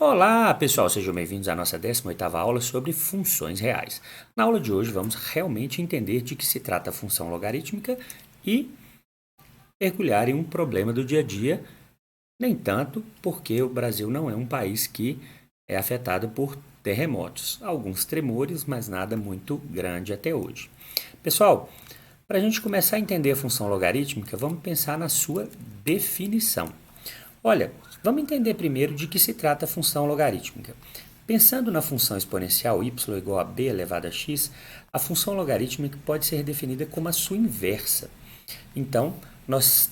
Olá, pessoal, sejam bem-vindos à nossa 18ª aula sobre funções reais. Na aula de hoje vamos realmente entender de que se trata a função logarítmica e mergulhar em um problema do dia a dia, nem tanto porque o Brasil não é um país que é afetado por terremotos. Alguns tremores, mas nada muito grande até hoje. Pessoal, para a gente começar a entender a função logarítmica, vamos pensar na sua definição. Olha, vamos entender primeiro de que se trata a função logarítmica. Pensando na função exponencial y igual a b elevado a x, a função logarítmica pode ser definida como a sua inversa. Então, nós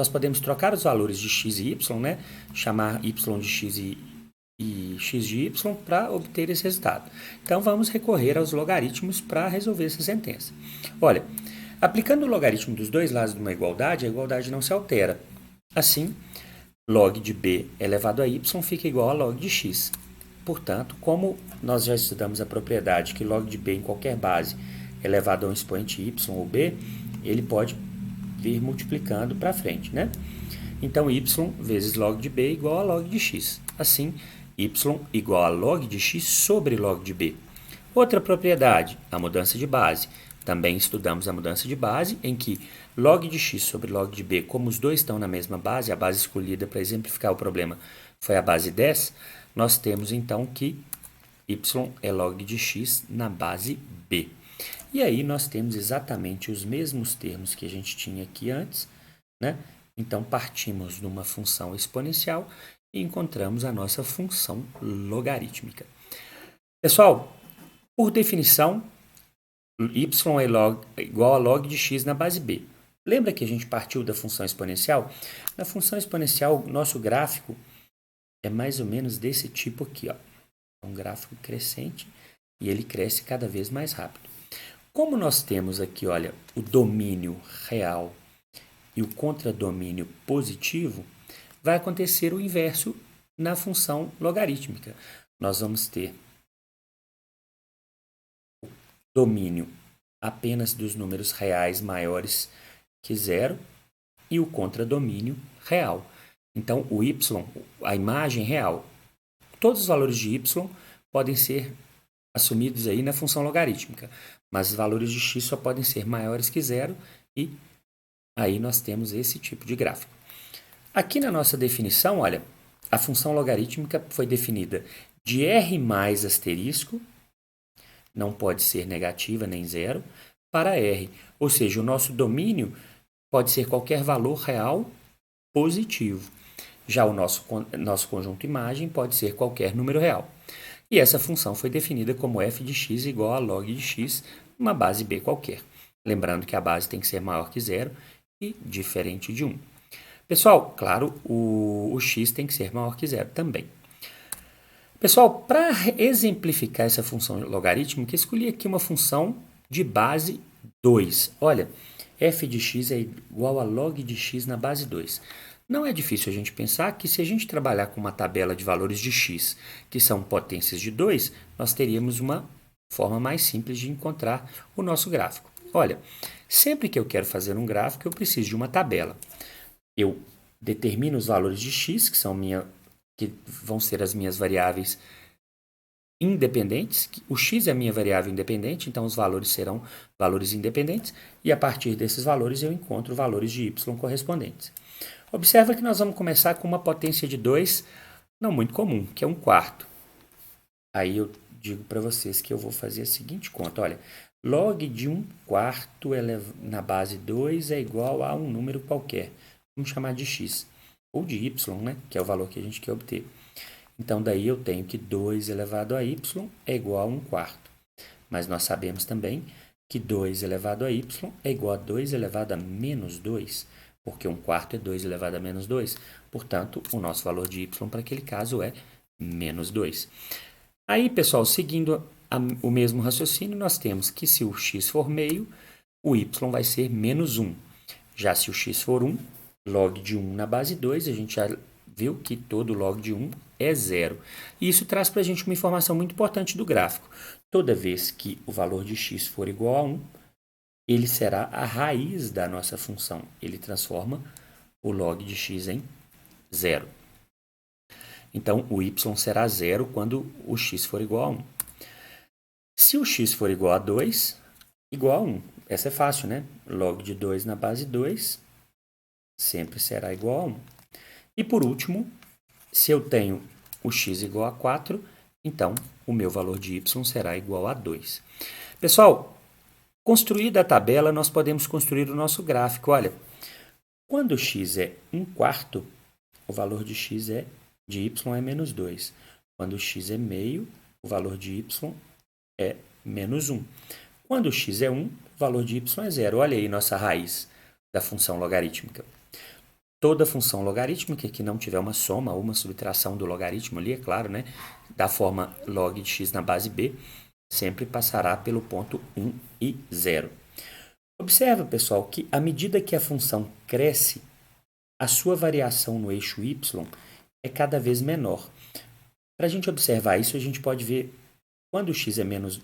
podemos trocar os valores de x e y, né? Chamar y de x e x de y para obter esse resultado. Então, vamos recorrer aos logaritmos para resolver essa sentença. Olha, aplicando o logaritmo dos dois lados de uma igualdade, a igualdade não se altera. Assim, log de b elevado a y fica igual a log de x. Portanto, como nós já estudamos a propriedade que log de b em qualquer base elevado a um expoente y ou b, ele pode vir multiplicando para frente, né? Então, y vezes log de b igual a log de x. Assim, y igual a log de x sobre log de b. Outra propriedade, a mudança de base. Também estudamos a mudança de base, em que log de x sobre log de b, como os dois estão na mesma base, a base escolhida para exemplificar o problema foi a base 10, nós temos então que y é log de x na base b. E aí nós temos exatamente os mesmos termos que a gente tinha aqui antes, né? Então partimos de uma função exponencial e encontramos a nossa função logarítmica. Pessoal, por definição, y é igual a log de x na base b. Lembra que a gente partiu da função exponencial? Na função exponencial, nosso gráfico é mais ou menos desse tipo aqui, ó. É um gráfico crescente e ele cresce cada vez mais rápido. Como nós temos aqui, olha, o domínio real e o contradomínio positivo, vai acontecer o inverso na função logarítmica. Nós vamos ter domínio apenas dos números reais maiores que zero e o contradomínio real. Então, o y, a imagem real, todos os valores de y podem ser assumidos aí na função logarítmica, mas os valores de x só podem ser maiores que zero e aí nós temos esse tipo de gráfico. Aqui na nossa definição, olha, a função logarítmica foi definida de r mais asterisco, não pode ser negativa nem zero, para r. Ou seja, o nosso domínio pode ser qualquer valor real positivo. Já o nosso conjunto imagem pode ser qualquer número real. E essa função foi definida como f de x igual a log de x, uma base b qualquer. Lembrando que a base tem que ser maior que zero e diferente de 1. Pessoal, claro, o x tem que ser maior que zero também. Pessoal, para exemplificar essa função logarítmica, escolhi aqui uma função de base 2. Olha, f de x é igual a log de x na base 2. Não é difícil a gente pensar que se a gente trabalhar com uma tabela de valores de x, que são potências de 2, nós teríamos uma forma mais simples de encontrar o nosso gráfico. Olha, sempre que eu quero fazer um gráfico, eu preciso de uma tabela. Eu determino os valores de x, que vão ser as minhas variáveis independentes. O x é a minha variável independente, então os valores serão valores independentes, e a partir desses valores eu encontro valores de y correspondentes. Observa que nós vamos começar com uma potência de 2, não muito comum, que é 1/4. Aí eu digo para vocês que eu vou fazer a seguinte conta, olha, log de 1/4 na base 2 é igual a um número qualquer, vamos chamar de x, ou de y, né, que é o valor que a gente quer obter. Então, daí eu tenho que 2 elevado a y é igual a 1/4. Mas nós sabemos também que 2 elevado a y é igual a 2 elevado a menos 2, porque 1/4 é 2 elevado a menos 2. Portanto, o nosso valor de y para aquele caso é menos 2. Aí, pessoal, seguindo o mesmo raciocínio, nós temos que se o x for meio, o y vai ser menos 1. Já se o x for 1, log de 1 na base 2, a gente já viu que todo log de 1 é zero. E isso traz para a gente uma informação muito importante do gráfico. Toda vez que o valor de x for igual a 1, ele será a raiz da nossa função. Ele transforma o log de x em zero. Então, o y será 0 quando o x for igual a 1. Se o x for igual a 2, igual a 1. Essa é fácil, né? Log de 2 na base 2 sempre será igual a 1. E por último, se eu tenho o x igual a 4, então o meu valor de y será igual a 2. Pessoal, construída a tabela, nós podemos construir o nosso gráfico. Olha, quando x é 1/4, o valor de x de y é menos 2. Quando x é meio, o valor de y é menos 1. Quando x é 1, o valor de y é 0. Olha aí nossa raiz da função logarítmica. Toda função logarítmica que não tiver uma soma ou uma subtração do logaritmo ali, é claro, né, da forma log de x na base b, sempre passará pelo ponto 1 e 0. Observa, pessoal, que à medida que a função cresce, a sua variação no eixo y é cada vez menor. Para a gente observar isso, a gente pode ver quando x é menos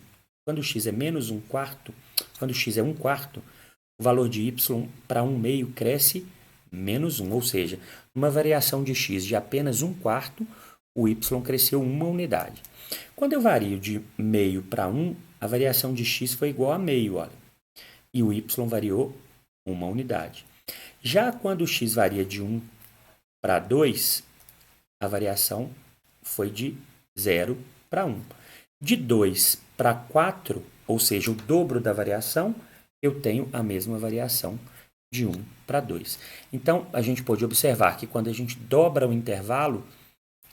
1/4, quando x é 1/4, o valor de y para 1/2 cresce menos 1, ou seja, uma variação de x de apenas 1/4, o y cresceu 1 unidade. Quando eu vario de meio para 1, a variação de x foi igual a meio, olha, e o y variou 1 unidade. Já quando o x varia de 1 para 2, a variação foi de 0 para 1. De 2 para 4, ou seja, o dobro da variação, eu tenho a mesma variação de 1 para 2. Então, a gente pode observar que quando a gente dobra o intervalo,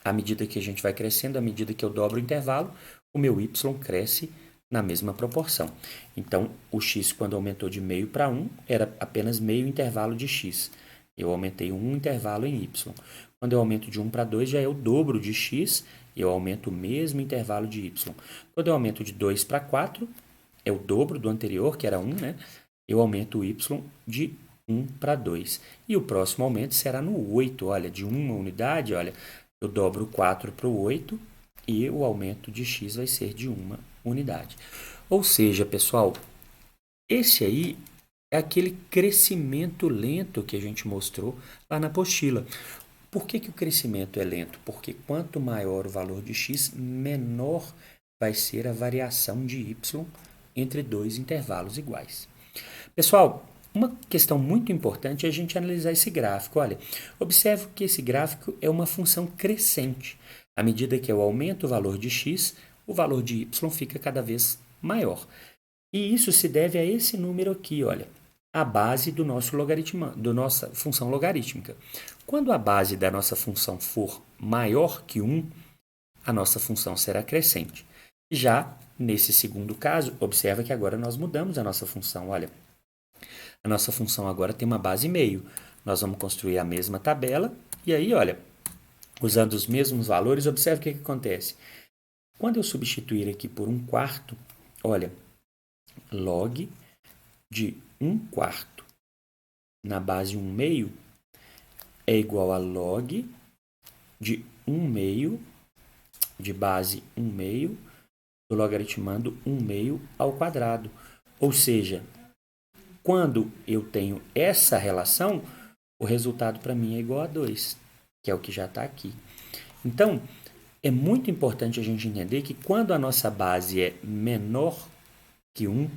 à medida que a gente vai crescendo, à medida que eu dobro o intervalo, o meu y cresce na mesma proporção. Então, o x, quando aumentou de meio para 1, era apenas meio intervalo de x. Eu aumentei um intervalo em y. Quando eu aumento de 1 para 2, já é o dobro de x, eu aumento o mesmo intervalo de y. Quando eu aumento de 2 para 4, é o dobro do anterior, que era 1, né? Eu aumento o y de 1 para 2. E o próximo aumento será no 8, olha, de 1 unidade, olha, eu dobro o 4 para o 8 e o aumento de x vai ser de 1 unidade. Ou seja, pessoal, esse aí é aquele crescimento lento que a gente mostrou lá na apostila. Por que o crescimento é lento? Porque quanto maior o valor de x, menor vai ser a variação de y entre dois intervalos iguais. Pessoal, uma questão muito importante é a gente analisar esse gráfico. Olha, observe que esse gráfico é uma função crescente. À medida que eu aumento o valor de x, o valor de y fica cada vez maior. E isso se deve a esse número aqui, olha, a base do nosso logaritmo, da nossa função logarítmica. Quando a base da nossa função for maior que 1, a nossa função será crescente. Já nesse segundo caso, observa que agora nós mudamos a nossa função, olha. A nossa função agora tem uma base meio. Nós vamos construir a mesma tabela e aí, olha, usando os mesmos valores, observe o que acontece. Quando eu substituir aqui por 1/4, olha, log de 1/4 na base 1/2 é igual a log de 1/2 de base 1/2 do logaritmando 1/2 ao quadrado. Ou seja, quando eu tenho essa relação, o resultado para mim é igual a 2, que é o que já está aqui. Então, é muito importante a gente entender que quando a nossa base é menor que 1,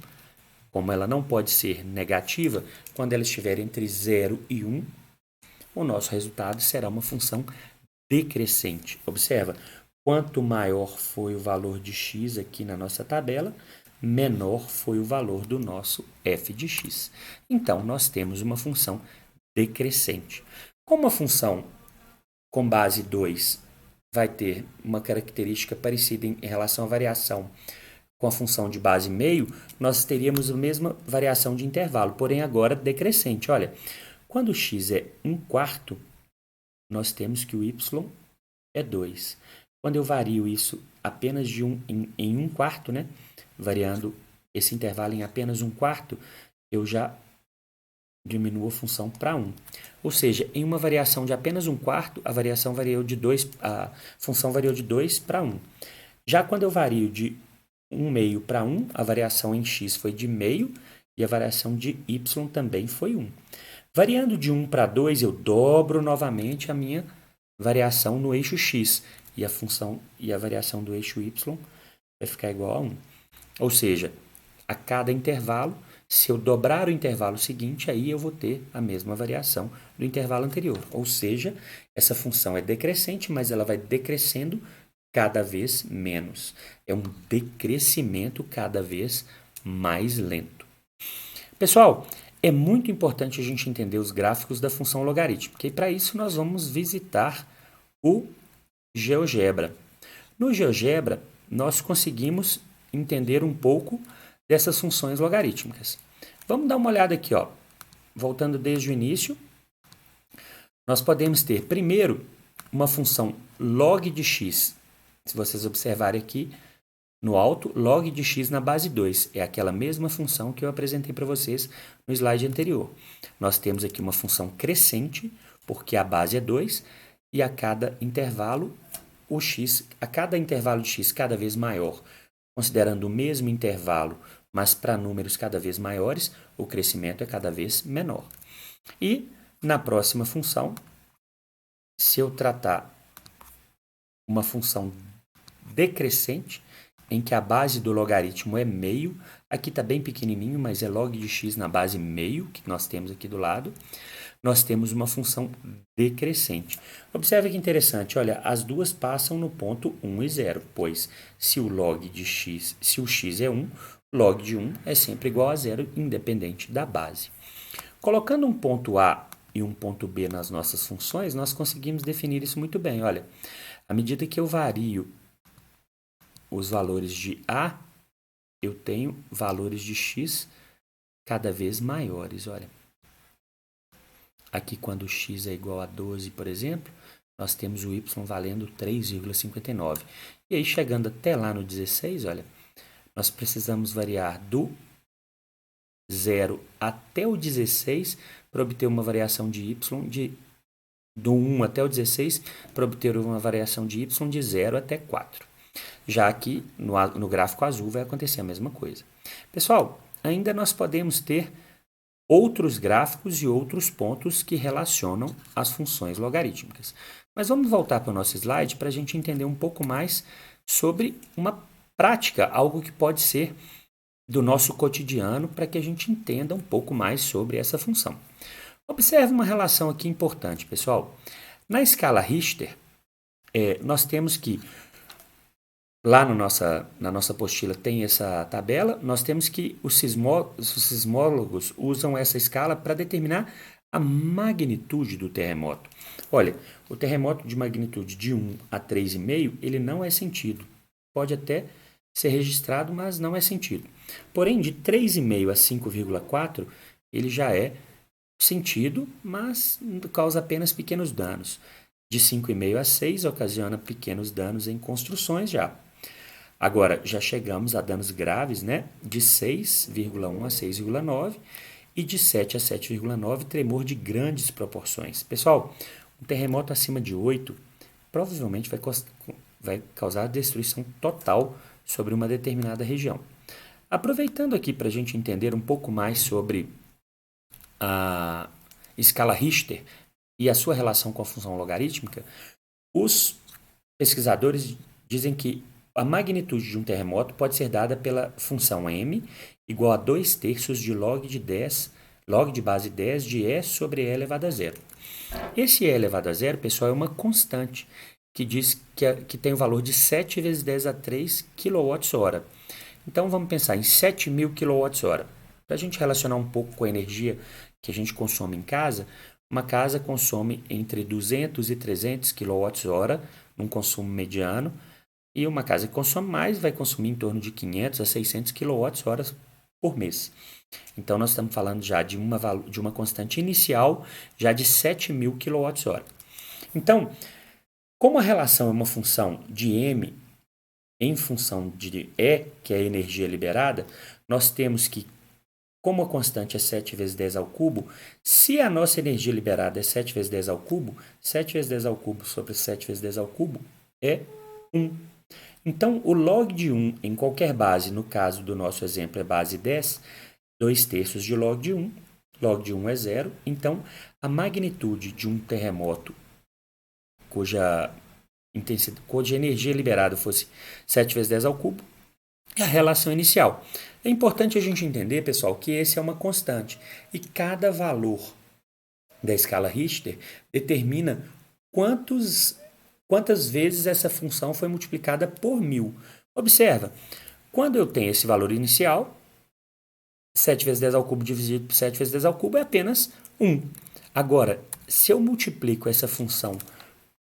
como ela não pode ser negativa, quando ela estiver entre 0 e 1, o nosso resultado será uma função decrescente. Observa, quanto maior foi o valor de x aqui na nossa tabela, menor foi o valor do nosso f de x. Então, nós temos uma função decrescente. Como a função com base 2 vai ter uma característica parecida em relação à variação com a função de base meio, nós teríamos a mesma variação de intervalo, porém agora decrescente. Olha, quando x é 1/4, nós temos que o y é 2. Quando eu vario isso apenas de em 1/4, né, variando esse intervalo em apenas 1/4, eu já diminuo a função para 1. Ou seja, em uma variação de apenas 1/4, a função variou de 2 para 1. Já quando eu vario de 1/2 para 1, a variação em x foi de meio e a variação de y também foi 1. Variando de 1 para 2, eu dobro novamente a minha variação no eixo x, e a variação do eixo y vai ficar igual a 1. Ou seja, a cada intervalo, se eu dobrar o intervalo seguinte, aí eu vou ter a mesma variação do intervalo anterior. Ou seja, essa função é decrescente, mas ela vai decrescendo cada vez menos. É um decrescimento cada vez mais lento. Pessoal, é muito importante a gente entender os gráficos da função logarítmica. E para isso nós vamos visitar o GeoGebra. No GeoGebra, nós conseguimos entender um pouco dessas funções logarítmicas. Vamos dar uma olhada aqui, ó. Voltando desde o início, nós podemos ter primeiro uma função log de x. Se vocês observarem aqui no alto, log de x na base 2. É aquela mesma função que eu apresentei para vocês no slide anterior. Nós temos aqui uma função crescente, porque a base é 2, e a cada intervalo de x cada vez maior, considerando o mesmo intervalo, mas para números cada vez maiores, o crescimento é cada vez menor. E na próxima função, se eu tratar uma função decrescente, em que a base do logaritmo é meio, aqui está bem pequenininho, mas é log de x na base meio, que nós temos aqui do lado, nós temos uma função decrescente. Observe que interessante, olha, as duas passam no ponto 1 e 0, pois se o x é 1, log de 1 é sempre igual a 0, independente da base. Colocando um ponto A e um ponto B nas nossas funções, nós conseguimos definir isso muito bem. Olha, à medida que eu vario os valores de A, eu tenho valores de x cada vez maiores. Olha, aqui quando x é igual a 12, por exemplo, nós temos o y valendo 3,59. E aí, chegando até lá no 16, olha, nós precisamos variar do 0 até o 16 para obter uma variação de y do 1 até o 16 para obter uma variação de y de 0 até 4. Já aqui no gráfico azul vai acontecer a mesma coisa. Pessoal, ainda nós podemos ter outros gráficos e outros pontos que relacionam as funções logarítmicas. Mas vamos voltar para o nosso slide para a gente entender um pouco mais sobre uma prática, algo que pode ser do nosso cotidiano, para que a gente entenda um pouco mais sobre essa função. Observe uma relação aqui importante, pessoal. Na escala Richter, nós temos que, lá na nossa apostila tem essa tabela, nós temos que os sismólogos usam essa escala para determinar a magnitude do terremoto. Olha, o terremoto de magnitude de 1 a 3,5, ele não é sentido. Pode até ser registrado, mas não é sentido. Porém, de 3,5 a 5,4, ele já é sentido, mas causa apenas pequenos danos. De 5,5 a 6, ocasiona pequenos danos em construções já. Agora, já chegamos a danos graves, né? De 6,1 a 6,9 e de 7 a 7,9, tremor de grandes proporções. Pessoal, um terremoto acima de 8 provavelmente vai causar destruição total sobre uma determinada região. Aproveitando aqui para a gente entender um pouco mais sobre a escala Richter e a sua relação com a função logarítmica, os pesquisadores dizem que a magnitude de um terremoto pode ser dada pela função m igual a 2/3 de log de base 10 de E sobre E elevado a zero. Esse E elevado a zero, pessoal, é uma constante que diz que tem o valor de 7 vezes 10 a 3 kWh. Então, vamos pensar em 7.000 kWh. Para a gente relacionar um pouco com a energia que a gente consome em casa, uma casa consome entre 200 e 300 kWh num consumo mediano, e uma casa que consome mais vai consumir em torno de 500 a 600 kWh por mês. Então, nós estamos falando já de uma constante inicial já de 7.000 kWh. Então, como a relação é uma função de m em função de E, que é a energia liberada, nós temos que, como a constante é 7 vezes 10 ao cubo, se a nossa energia liberada é 7 vezes 10 ao cubo, 7 vezes 10 ao cubo sobre 7 vezes 10 ao cubo é 1. Então, o log de 1 em qualquer base, no caso do nosso exemplo é base 10, 2/3 de log de 1 é 0. Então, a magnitude de um terremoto cuja energia liberada fosse 7 vezes 10 ao cubo, é a relação inicial. É importante a gente entender, pessoal, que esse é uma constante e cada valor da escala Richter determina quantas vezes essa função foi multiplicada por 1000. Observa, quando eu tenho esse valor inicial, 7 vezes 10 ao cubo dividido por 7 vezes 10 ao cubo é apenas 1. Agora, se eu multiplico essa função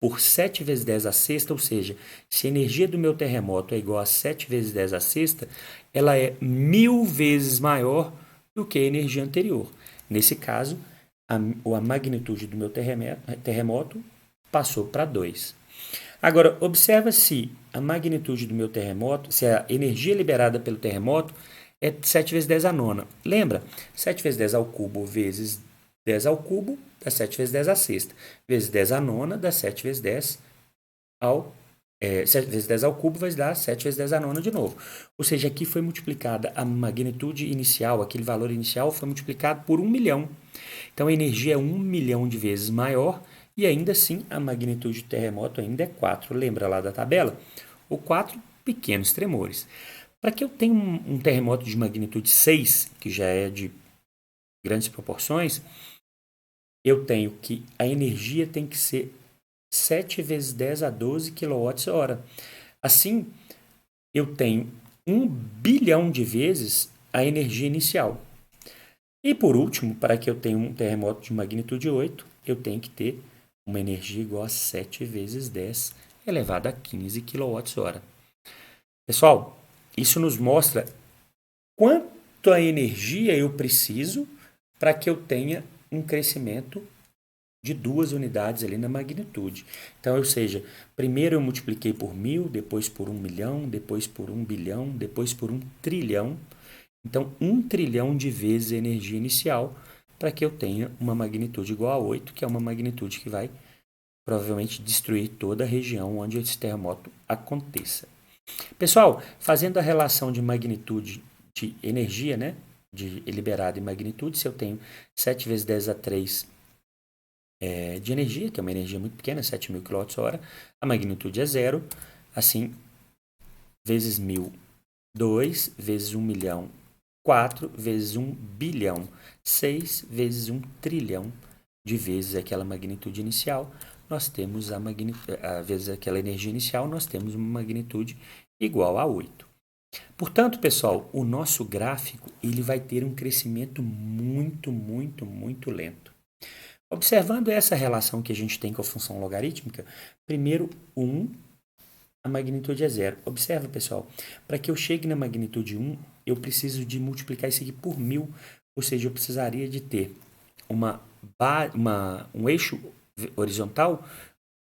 por 7 vezes 10 à sexta, ou seja, se a energia do meu terremoto é igual a 7 vezes 10 à sexta, ela é 1000 vezes maior do que a energia anterior. Nesse caso, a magnitude do meu terremoto passou para 2. Agora, observa se a magnitude do meu terremoto, se a energia liberada pelo terremoto é 7 vezes 10 à nona. Lembra? 7 vezes 10 ao cubo vezes 10 ao cubo dá 7 vezes 10 à sexta. Vezes 10 à nona dá 7 vezes 10 ao... 7 vezes 10 ao cubo vai dar 7 vezes 10 à nona de novo. Ou seja, aqui foi multiplicada a magnitude inicial, aquele valor inicial foi multiplicado por 1 milhão. Então a energia é 1 milhão de vezes maior e ainda assim a magnitude do terremoto ainda é 4. Lembra lá da tabela? Ou 4 pequenos tremores. Para que eu tenha um terremoto de magnitude 6, que já é de grandes proporções, eu tenho que a energia tem que ser 7 vezes 10 a 12 kWh. Assim, eu tenho 1 bilhão de vezes a energia inicial. E por último, para que eu tenha um terremoto de magnitude 8, eu tenho que ter uma energia igual a 7 vezes 10 elevado a 15 kWh. Pessoal, isso nos mostra quanta energia eu preciso para que eu tenha um crescimento de 2 unidades ali na magnitude. Então, ou seja, primeiro eu multipliquei por 1000, depois por 1 milhão, depois por 1 bilhão, depois por 1 trilhão. Então, 1 trilhão de vezes a energia inicial para que eu tenha uma magnitude igual a 8, que é uma magnitude que vai provavelmente destruir toda a região onde esse terremoto aconteça. Pessoal, fazendo a relação de magnitude de energia, né, de liberada e magnitude, se eu tenho 7 vezes 10 a 3 de energia, que é uma energia muito pequena, 7.000 kWh, a magnitude é 0, assim, vezes 1000, 2, vezes 1 milhão, 4, vezes 1 bilhão, 6, vezes 1 trilhão de vezes aquela magnitude inicial, nós temos vezes aquela energia inicial, nós temos uma magnitude igual a 8. Portanto, pessoal, o nosso gráfico ele vai ter um crescimento muito, muito, muito lento. Observando essa relação que a gente tem com a função logarítmica, primeiro 1, a magnitude é 0. Observa, pessoal, para que eu chegue na magnitude 1, eu preciso de multiplicar isso aqui por 1000, ou seja, eu precisaria de ter um eixo horizontal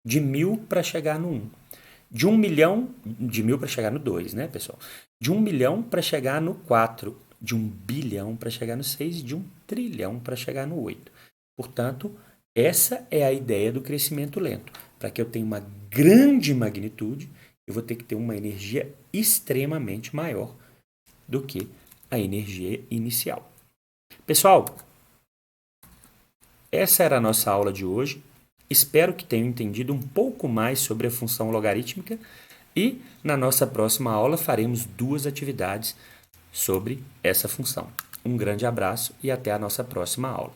de 1000 para chegar no 1. De 1 milhão, de 1000 para chegar no 2, né, pessoal? De 1 milhão para chegar no 4, de 1 bilhão para chegar no 6 e de 1 trilhão para chegar no 8. Portanto, essa é a ideia do crescimento lento. Para que eu tenha uma grande magnitude, eu vou ter que ter uma energia extremamente maior do que a energia inicial. Pessoal, essa era a nossa aula de hoje. Espero que tenham entendido um pouco mais sobre a função logarítmica e na nossa próxima aula faremos 2 atividades sobre essa função. Um grande abraço e até a nossa próxima aula.